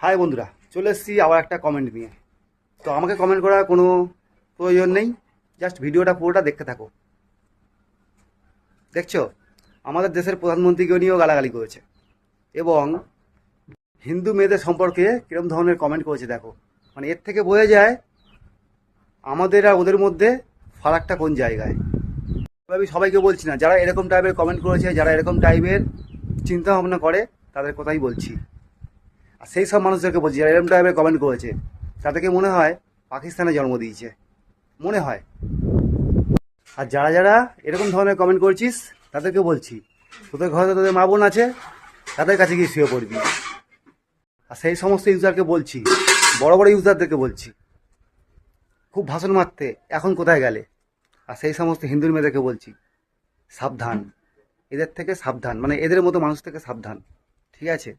High বন্ধুরা, চলে এসেছি আবার একটা কমেন্ট নিয়ে। তো আমাকে কমেন্ট করার কোনো প্রয়োজন নেই, জাস্ট ভিডিওটা পুরোটা দেখতে থাকো। দেখছো, আমাদের দেশের প্রধানমন্ত্রীকে নিয়েও গালাগালি করেছে এবং হিন্দু মেয়েদের সম্পর্কে কিরম ধরনের কমেন্ট করেছে দেখো। মানে এর থেকে বোঝা যায় আমাদের আর ওদের মধ্যে ফারাকটা কোন জায়গায়। আমি সবাইকে বলছি না, যারা এরকম টাইপের কমেন্ট করেছে, যারা এরকম টাইপের চিন্তা ভাবনা করে, তাদের কথাই বলছি। আর সেই সব মানুষদেরকে বলছি যারা এরকম টাইপের কমেন্ট করেছে, তাদেরকে মনে হয় পাকিস্তানে জন্ম দিয়েছে, মনে হয়। আর যারা যারা এরকম ধরনের কমেন্ট করছিস, তাদেরকে বলছি তোদের ঘরে তোদের মা বোন আছে, তাদের কাছে গিয়ে শুয়ে পড়বি। আর সেই সমস্ত ইউজারকে বলছি, বড় বড় ইউজারদেরকে বলছি, খুব ভাষণ মারতে এখন কোথায় গেলে। আর সেই সমস্ত হিন্দুর মেয়েদেরকে বলছি, সাবধান, এদের থেকে সাবধান, মানে এদের মতো মানুষ থেকে সাবধান, ঠিক আছে?